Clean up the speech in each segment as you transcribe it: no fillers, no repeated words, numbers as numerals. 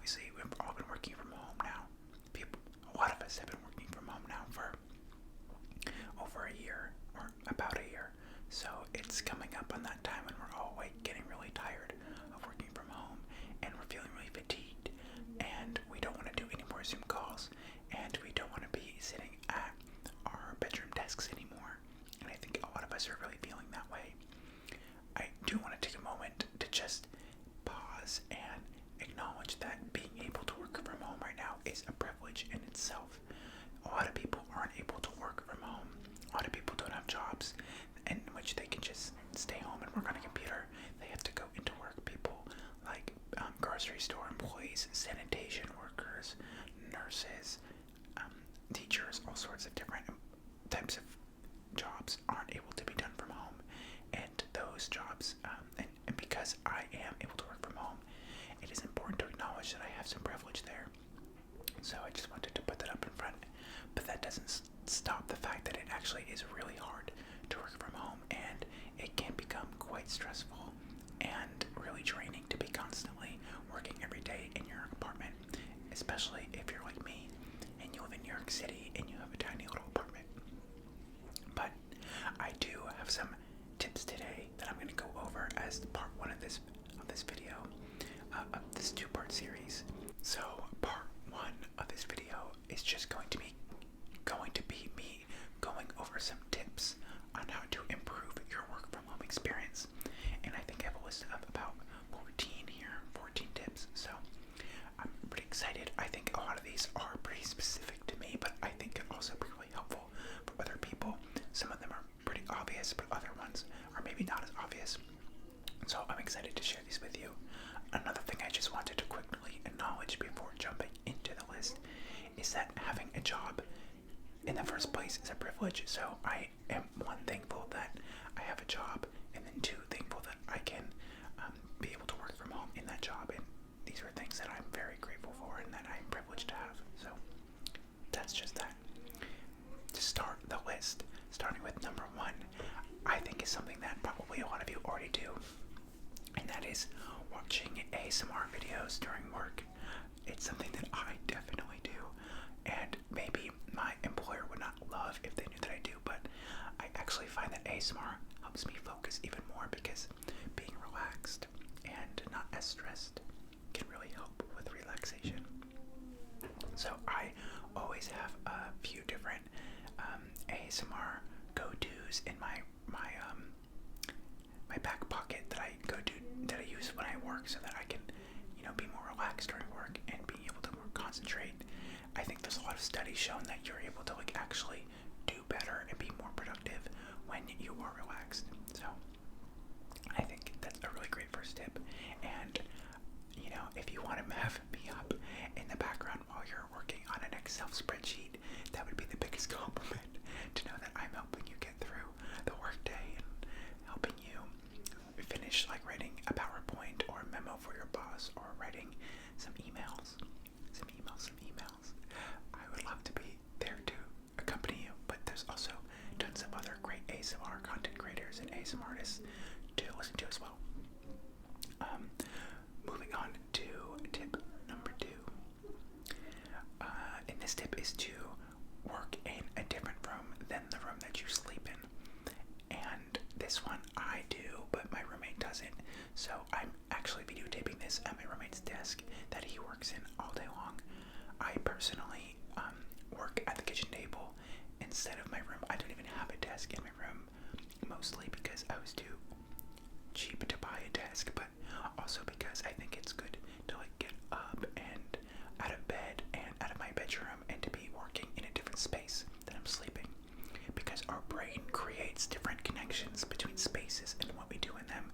obviously we've all been working from home now. A lot of us have been working from home now for over a year, or about a year. So it's coming up on that time when we're all getting really tired of working from home, and we're feeling really fatigued, and we don't want to do any more Zoom calls, and we don't want to be sitting at our bedroom desks anymore. And I think a lot of us are really feeling that way. I do want to take a moment to just pause and acknowledge that being able to work from home right now is a privilege in itself. A lot of people aren't able to work from home. A lot of people don't have jobs in which they can just stay home and work on a computer. They have to go into work. People like grocery store employees, sanitation workers, nurses, teachers, all sorts of different types of jobs aren't able to be done from home. And those jobs, and because I am able to work from home, it is important to acknowledge that I have some privilege there. So I just wanted to put that up in front. But that doesn't stop the fact that it actually is really hard to work from home, and it can become quite stressful and really draining to be constantly working every day in your apartment, especially if you're like me and you live in New York City and you have a tiny little apartment. But I do have some tips today that I'm going to go over as part one of this video, of this two-part series. So part one of this video is just going to be me going over some tips on how to improve your work from home experience. And I think I have a list of about 14 here, 14 tips. So I'm pretty excited. I think a lot of these are pretty specific to me, but I think can also be really helpful for other people. Some of them are pretty obvious, but other ones are maybe not as obvious. So I'm excited to share these with you. Another thing I just wanted to quickly acknowledge before jumping into the list is that having a job in the first place is a privilege. So I am, one, thankful that I have a job, and then two, thankful that I can be able to work from home in that job. And these are things that I'm very grateful for and that I'm privileged to have. So that's just that. To start the list, starting with number one, I think is something that probably a lot of you already do, and that is watching ASMR videos during work. It's something that I definitely do, and maybe my employer would not love if they knew that I do, but I actually find that ASMR helps me focus even more, because being relaxed and not as stressed can really help with relaxation. So I always have a few different ASMR go-tos in my back pocket that I use when I work, so that I can, be more relaxed during work and being able to more concentrate. I think there's a lot of studies shown that you're able to actually do better and be more productive when you are relaxed. So I think that's a really great first tip. And if you want to have me up in the background while you're working on an Excel spreadsheet, that would be the biggest compliment, to know that I'm helping you get through the workday and helping you finish, like writing a PowerPoint or a memo for your boss, or writing some emails. I would love to be there to accompany you, but there's also tons of other great ASMR content creators and ASMR artists to listen to as well. Moving on to tip number 2. And this tip is to work in a different room than the room that you sleep in. And this one I do, but my roommate doesn't. So I'm actually videotaping this at my roommate's desk that he works in all day long. I personally work at the kitchen table instead of my room. I don't even have a desk in my room, mostly because I was too cheap to buy a desk, but also because I think it's good to get up and out of bed and out of my bedroom and to be working in a different space than I'm sleeping, because our brain creates different connections between spaces and what we do in them.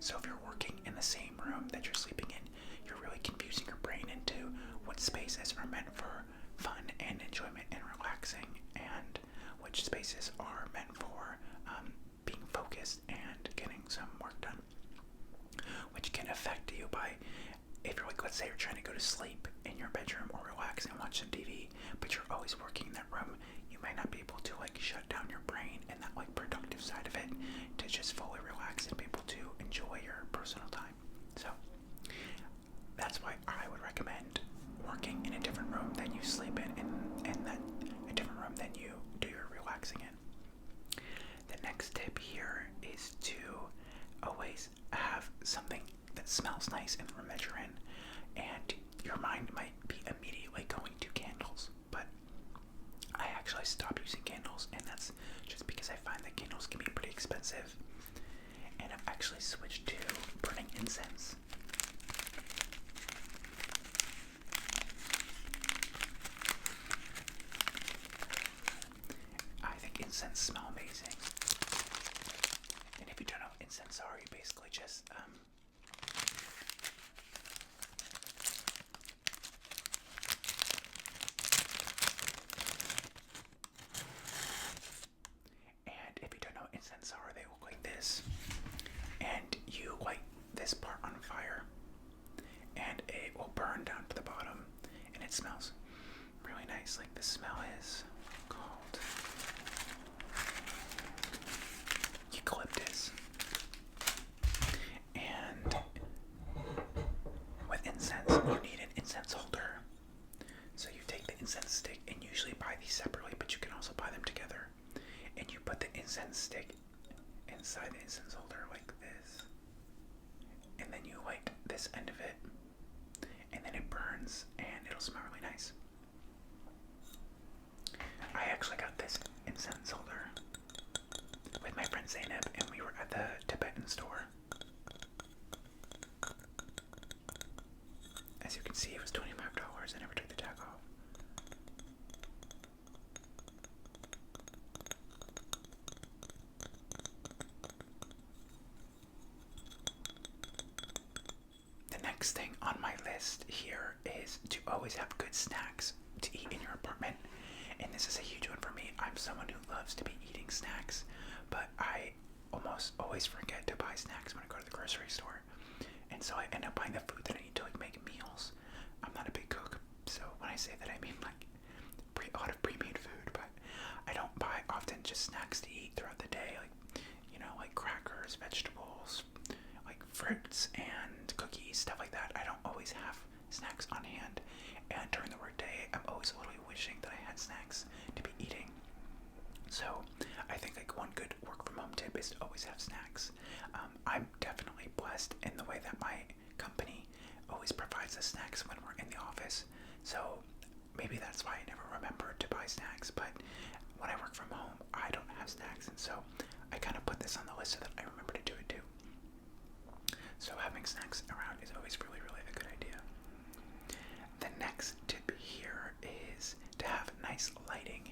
So if you're working in the same room that you're sleeping in, you're really confusing your brain into what spaces are meant for fun and enjoyment and relaxing, and which spaces are meant for being focused and getting some work done, which can affect you by, if you're let's say you're trying to go to sleep in your bedroom or relax and watch some TV, but you're always working in that room, you might not be able to shut down your brain and that productive side of it to just fully relax and be able to enjoy your personal time. So that's why I would recommend you sleep in that a different room than you do your relaxing in. The next tip here is to always have something that smells nice in the room that you're in, and your mind might be immediately going to candles, but I actually stopped using candles, and that's just because I find that candles can be pretty expensive, and I've actually switched to burning incense. I think incense smell amazing. And if you don't know what incense are, you basically just and if you don't know what incense are, they look like this. And you light this part on fire, and it will burn down to the bottom, and it smells really nice. Like, the smell is called eucalyptus. And with incense, you need an incense holder. So you take the incense stick, and usually buy these separately, but you can also buy them together. And you put the incense stick inside the incense holder like this. And then you light this end of it, and then it burns, and it'll smell really nice. I actually got this incense holder with my friend Zainab, and we were at the Tibetan store. As you can see, it was $25. I never took the tag off. The next thing on my list here is to always have good snacks to eat in your apartment. And this is a huge one for me. I'm someone who loves to be eating snacks, but I almost always forget to buy snacks when I go to the grocery store. And so I end up buying the food that I need to like make meals. I'm not a big cook, so when I say that, I mean like a lot of pre-made food, but I don't buy often just snacks to eat throughout the day, like, you know, like crackers, vegetables, like fruits and cookies, stuff like that. I don't always have snacks on hand, and during the workday, I'm always literally wishing that I had snacks to be eating. So I think like one good work from home tip is to always have snacks. I'm definitely blessed in the way that my company always provides us snacks when we're in the office. So maybe that's why I never remember to buy snacks, but when I work from home, I don't have snacks, and so I kind of put this on the list so that I remember to do it too. So having snacks around is always really, really a good idea. The next tip here is to have nice lighting.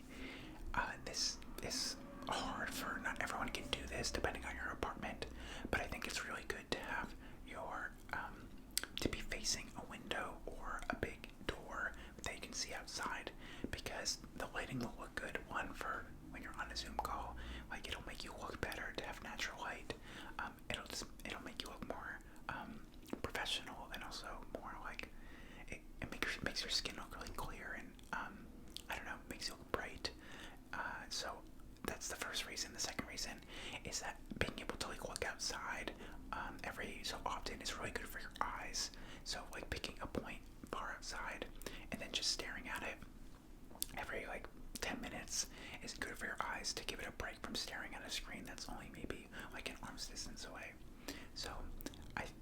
This is hard for not everyone can do this depending on your apartment, but I think it's really good to have your to be facing a window or a big door that you can see outside, because the lighting will look good. One, for when you're on a Zoom call, like it'll make you look better to have natural light. It'll make you look more professional, and also more like it makes your skin look really clear, and I don't know, makes you look bright. So that's the first reason. The second reason is that being able to like look outside every so often is really good for your eyes. So like picking a point far outside and then just staring at it every like 10 minutes is good for your eyes, to give it a break from staring at a screen that's only maybe like an arm's distance away. So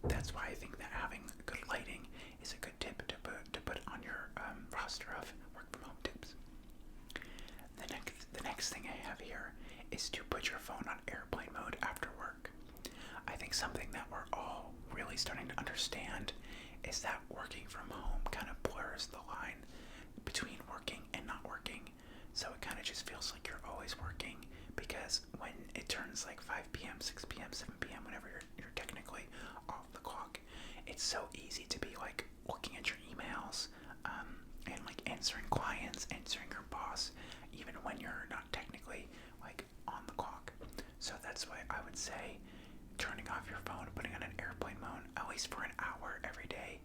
that's why I think that having good lighting is a good tip to put on your roster of work from home tips. The next thing I have here is to put your phone on airplane mode after work. I think something that we're all really starting to understand is that working from home kind of blurs the line between working and not working. So it kind of just feels like you're always working, because when it turns like 5 p.m., 6 p.m., 7 p.m., whenever you're technically off the clock, it's so easy to be like looking at your emails and like answering clients, answering your boss, even when you're not technically like on the clock. So that's why I would say turning off your phone, putting on an airplane mode, at least for an hour every day,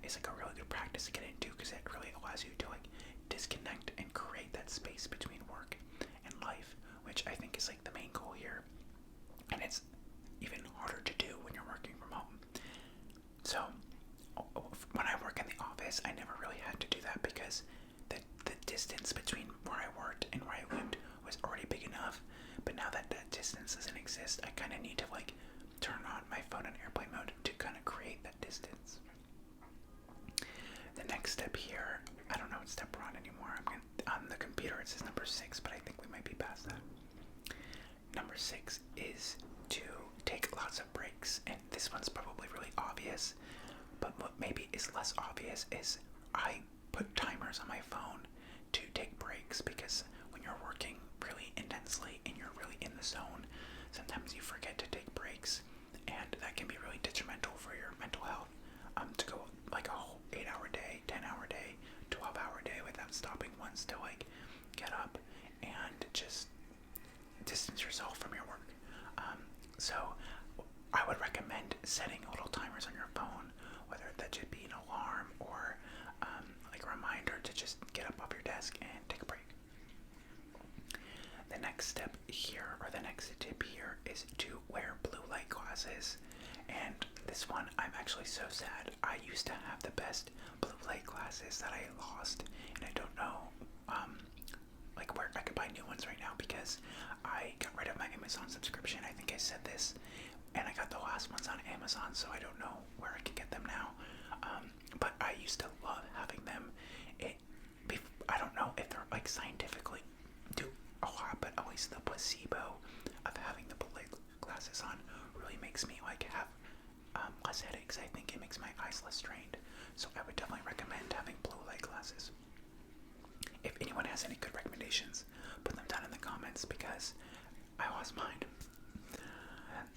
is like a really good practice to get into, because it really allows you to like disconnect and create that space between work and life, which I think is like the main goal here. And it's even harder to do when you're working from home. So when I work in the office, I never really had to do that, because distance between where I worked and where I lived was already big enough, but now that that distance doesn't exist, I kind of need to like turn on my phone in airplane mode to kind of create that distance. The next step here, I don't know what step we're on anymore. On the computer it says number 6, but I think we might be past that. Number 6 is to take lots of breaks, and this one's probably really obvious, but what maybe is less obvious is I put timers on my phone to take breaks, because when you're working really intensely and you're really in the zone, sometimes you forget to take breaks, and that can be really detrimental for your mental health. To go like a whole 8-hour day, 10-hour day, 12-hour day without stopping once to like get up and just distance yourself from your work. So I would recommend setting little timers on your phone, whether that should be an alarm or like a reminder to just get up off your desk and take a break. The next step here, or the next tip here, is to wear blue light glasses. And this one, I'm actually so sad. I used to have the best blue light glasses that I lost, and I don't know like where I could buy new ones right now, because I got rid of my Amazon subscription. I think I said this, and I got the last ones on Amazon, so I don't know where I can get them now. But I used to love having them. I don't know if they're like scientifically do a lot, but at least the placebo of having the blue light glasses on really makes me like have less headaches. I think it makes my eyes less strained. So I would definitely recommend having blue light glasses. If anyone has any good recommendations, put them down in the comments, because I lost mine.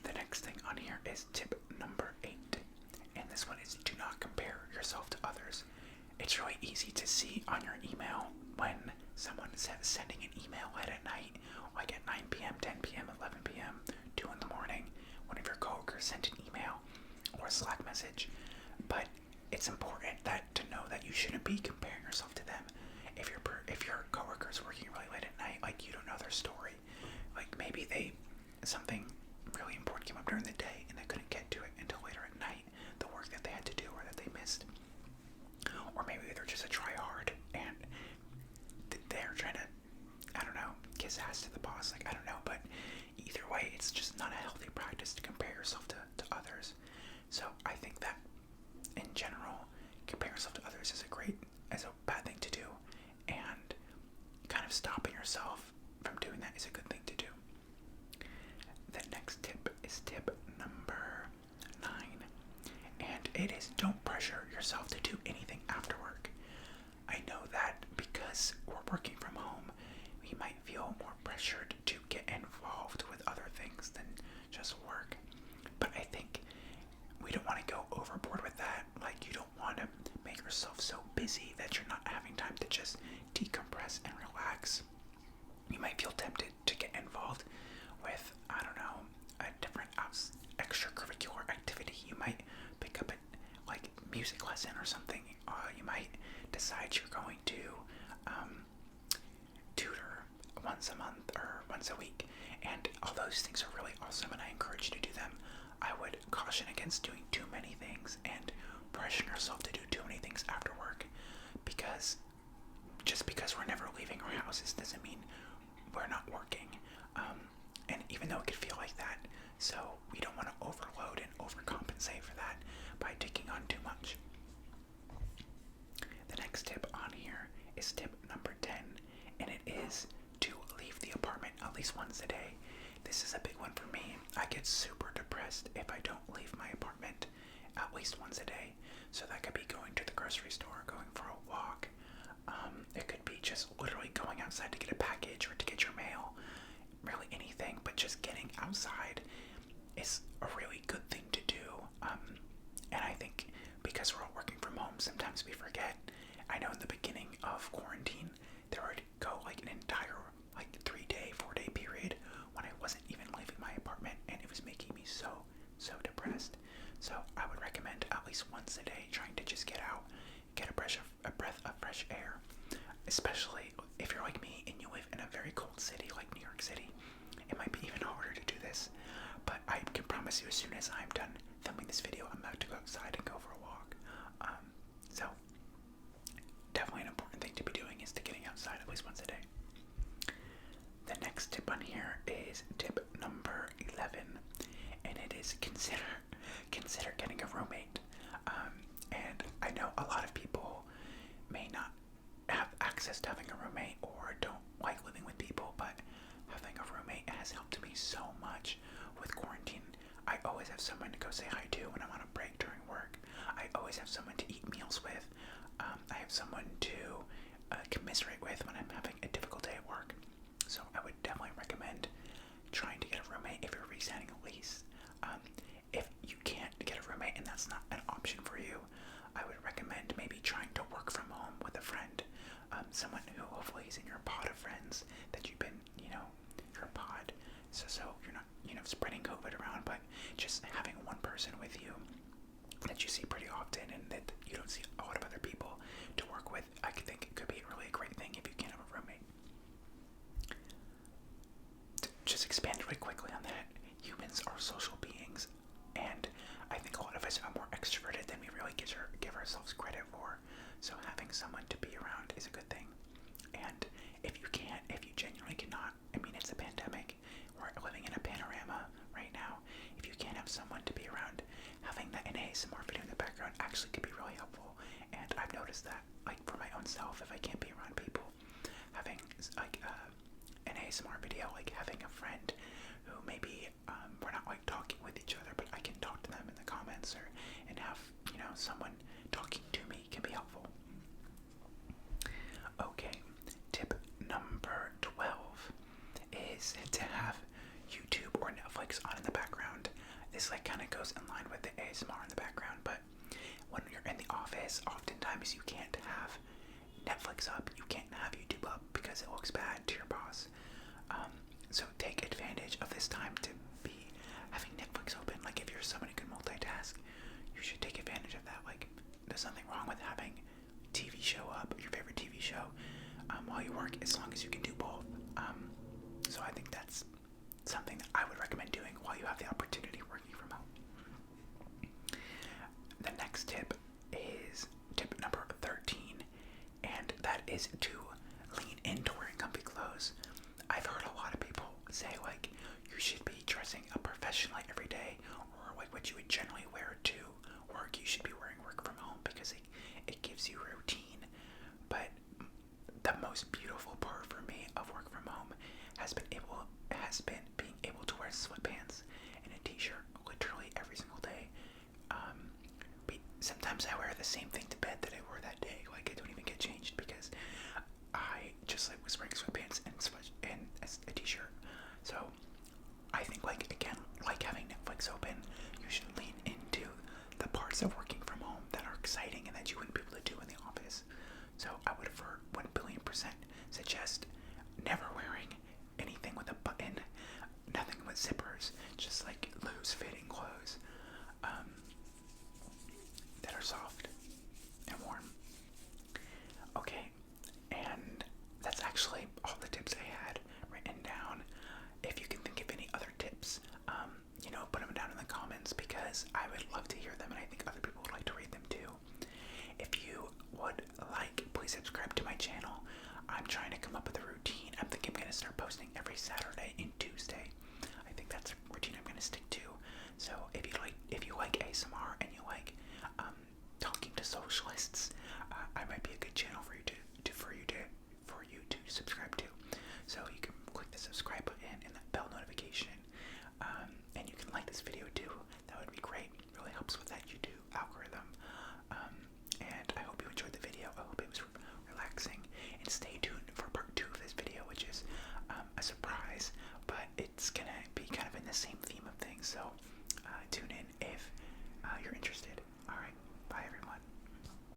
The next thing on here is tip number 8, and this one is do not compare yourself to others. It's really easy to see on your email when someone is sending an email late at night, like at 9 p.m., 10 p.m., 11 p.m., 2 in the morning. One of your coworkers sent an email or a Slack message, but it's important to know that you shouldn't be comparing yourself to them. If your coworker's working really late at night, like you don't know their story, like maybe something really important came up during the day and they couldn't get to it until later at night, the work that they had to do or that they missed, or maybe they're just a try-hard and they're trying to, I don't know, kiss ass to the boss. Like I don't know, but either way, it's just not a healthy practice to compare yourself to others. So I think that in general, comparing yourself to others is a bad thing to do, and kind of stopping yourself from doing that is a good thing to do. The next tip is tip number 9, and it is don't pressure yourself to do anything after work. I know that because we're working from home, we might feel more pressured to get involved with other things than just work, but I think we don't want to go overboard with that. Like you don't want to make yourself so busy that you're not having time to just decompress and relax. You might feel tempted to get involved with, I don't know, a different extracurricular activity. You might pick up a like music lesson or something. You might decide you're going to tutor once a month or once a week, and all those things are really awesome, and I encourage you to do them. I would caution against doing too many things and pressuring yourself to do too many things after work, because just because we're never leaving our houses doesn't mean we're not working. And even though it could feel like that, so we don't want to overload and overcompensate for that by taking on too much. The next tip on here is tip number 10, and it is to leave the apartment at least once a day. This is a big one for me. I get super depressed if I don't leave my apartment at least once a day. So that could be going to the grocery store, going for a walk. It could be just literally going outside to get a package or to get your mail. Really anything, but just getting outside is a really good thing to do. And I think because we're all working from home, sometimes we forget. I know in the beginning of quarantine, there would go like an entire 3-day, 4-day period when I wasn't even leaving my apartment, and it was making me so depressed. So I would recommend at least once a day trying to just get out, get a breath of fresh air, especially if you're like me and you live in a very cold city like New York City. It might be even harder to do this, but I can promise you as soon as I'm done filming this video, I'm about to go outside and go for a walk. So definitely an important thing to be doing is to getting outside. least once a day. The next tip on here is tip number 11, and it is consider getting a roommate. And I know a lot of people may not have access to having a roommate or don't like living with people, but having a roommate has helped me so much with quarantine. I always have someone to go say hi to when I'm on a break during work. I always have someone to eat meals with. I have someone to commiserate with when I'm having a difficult day at work. So I would definitely recommend trying to get a roommate if you're re-signing a lease. If you can't get a roommate and that's not an option for you, I would recommend maybe trying to work from home with a friend. Someone who hopefully is in your pod of friends that you've been, your pod. So you're not, spreading COVID around, but just having one person with you that you see pretty often and that you don't see a lot of other people to work with, I think it could be really a great thing if you can't have a roommate. To just expand really quickly on that, humans are social beings, and I think a lot of us are more extroverted than we really give ourselves credit for. So having someone to be around is a good thing. And if you genuinely cannot, it's a pandemic, we're living in a panorama right now. If you can't have someone to be around, having that an ASMR video in the background actually could be really helpful. And I've noticed that, like, for my own self, if I can't be around people, having like an ASMR video, like having a friend who maybe we're not like talking with each other, but I can talk to them in the comments and have someone talking to me can be helpful. Okay, tip number 12 is to have YouTube or Netflix on in the background. This like kind of goes in line with the ASMR in the background, but when you're in the office, oftentimes you can't have Netflix up, you can't have YouTube up because it looks bad to your boss. So take advantage of this time to be having Netflix open. Like if you're someone who can multitask, you should take advantage of that. Like there's nothing wrong with having TV show up, your favorite TV show, while you work, as long as you can do both. So I think that's something that I would recommend doing while you have the opportunity working from home. The next tip is tip number 13, and that is to lean into wearing comfy clothes. I've heard a lot of people say like you should be dressing up professionally every day, or like what you would generally wear to work, you should be wearing work from home because it gives you routine. But the most beautiful part for me of work from home has been being able to wear sweatpants and a t-shirt literally every single day. Sometimes I wear the same thing to bed that I wore that day. Like I don't even get changed because I just like was wearing sweatpants and a t-shirt. So I think like again, like having Netflix open, you should lean into the parts of working from home that are exciting and that you wouldn't be able to do in the office. So I would for 1,000,000,000% suggest never wearing anything with a button, nothing with zippers, just like loose fitting clothes that are soft and warm. Okay, and that's actually all the tips I had written down. If you can think of any other tips, put them down in the comments because I would love to hear them and I think other people would like to read them too. If you would like, please subscribe to my channel. I'm trying to come up with a routine. I'm thinking I'm going to start posting every Saturday